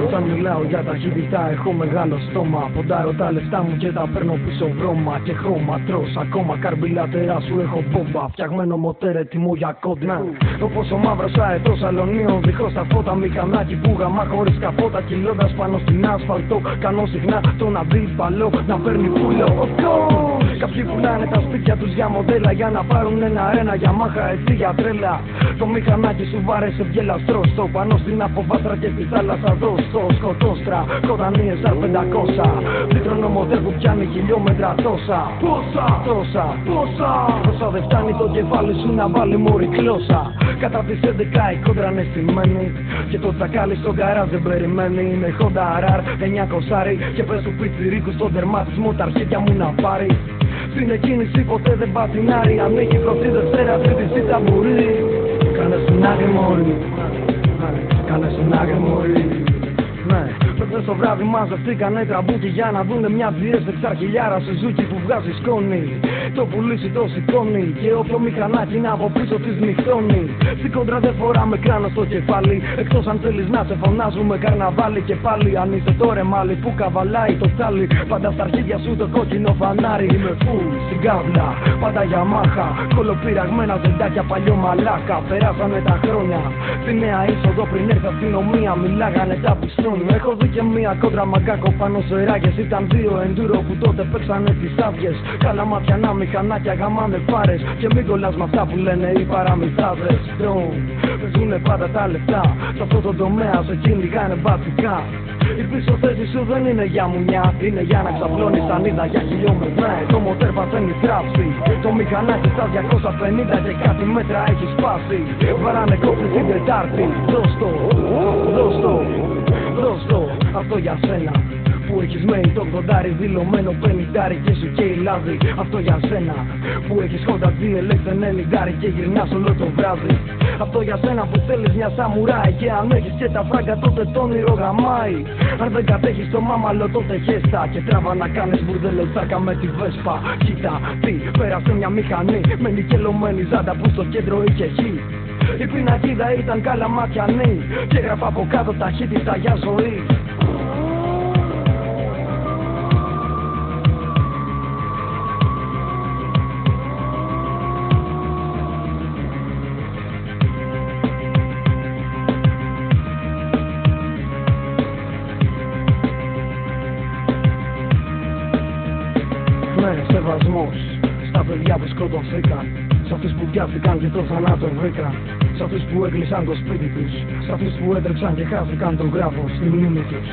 Όταν μιλάω για ταχύτητα έχω μεγάλο στόμα. Ποντάρω τα λεφτά μου και τα παίρνω πίσω βρώμα και χρώμα τρως. Ακόμα καρμπιλατερά σου έχω μπόμπα. Φτιαγμένο μοτέρ έτοιμο για κόντρα. Όπως ο μαύρος αετός αλωνίων δίχως τα φώτα. Μηχανάκι που γαμά χωρίς καπότα. Κυλώντας πάνω στην άσφαλτο. Κάνω συχνά τον αντίπαλο να παίρνει πουλο. Κάποιοι πουλάνε τα σπίτια τους για μοντέλα. Για να πάρουν ένα για μάχα έτσι για τρέλα. Το μηχανάκι σου βάρεσε βγελαστρός. Το πάνω στην αποβάτρα και στη θάλασσα δώστο. Σκοτώστρα, κοντανίες R500. Δίτρονο μοντέλ που πιάνει χιλιόμετρα τόσα. Πόσα δεν φτάνει το κεφάλι σου να βάλει μωρή κλώσσα. Κατά τις 11 η κόντρα είναι στημένη. Και το τσακάλι στον καράζ δεν περιμένει. Είναι Honda RR 900 και πες του πιτσιρίκου στον τερματισμό τα αρχίδια μου να πάρει. Στην εκκίνηση ποτέ δεν πατινάρει. Ανοίγει πρώτη Δευτέρα, τρίτη σίτα μπορεί. Κάνε στην άκρη μωρή. Κάνε στην άκρη μωρή. Προχθές το βράδυ μαζευτήκανε τραμπούκι για να δούνε μια GS 6 Σουζούκι που βγάζει σκόνη. Το πουλήσει το σηκώνει και όποιο μηχανάκι να από πίσω της νυχτώνει. Στην κόντρα δεν φοράμε κράνο στο κεφάλι. Εκτός αν θέλεις να σε φωνάζουμε καρναβάλι. Και πάλι αν είσαι το ρεμάλι που καβαλάει το τσάλι. Πάντα στα αρχίδια σου το κόκκινο φανάρι. Είμαι full στην κάβλα, πάντα για μάχα. Κολοπειραγμένα ζεντάκια παλιό μαλάκα. Περάσανε τα χρόνια. Στη νέα είσοδο πριν έρθει αστυνομία μιλάγανε τα πιστώνια. Έχω δει και μία κόντρα μαγκάκο πάνω σε ράγες. Ήταν δύο εντούρο που τότε παίξανε τις άδειες. Καλά ματιανά μηχανάκια γαμάνε φάρες. Και μην κολλάς με αυτά που λένε οι παραμυθάδες. Παίζουνε πάντα τα λεφτά. Σε αυτό το τομέα σε κυνηγάνε μπατικά. Η πίσω θέση σου δεν είναι για μουνιά. Είναι για να ξαπλώνεις ανίδα για χιλιόμετρα. Το μοτέρ παθαίνει θράψη. Το μηχανάκι στα 250 και κάτι μέτρα έχει σπάσει. Βαράνε κόφρι την Τετάρτη. Δώσ' το, αυτό για σένα που έχεις μένει το 80 δηλωμένο 50 και σου καίει λάδι. Αυτό για σένα που έχεις Honda GLX 90 και γυρνάς όλο το βράδυ. Αυτό για σένα που θέλεις μια σαμουράι. Και αν έχεις και τα φράγκα τότε το όνειρο γαμάει. Αν δεν κατέχεις το μάμαλο τότε χέστα. Και τράβα να κάνεις μπουρδέλο τσάκα με τη Βέσπα. Κοίτα τι πέρασε μια μηχανή με νικελωμένη ζάντα που στο κέντρο είχε χ. Η πινακίδα ήταν καλαματιανή και έγραφα από κάτω ταχύτητα για ζωή. Σεβασμός στα παιδιά που σκοτωθήκαν. Σ' αυτούς που πιάστηκαν και το θανάτο βρήκαν. Σ' αυτούς που έκλεισαν το σπίτι τους. Σ' αυτούς που έτρεξαν και χάθηκαν τον γράφο στη μνήμη τους.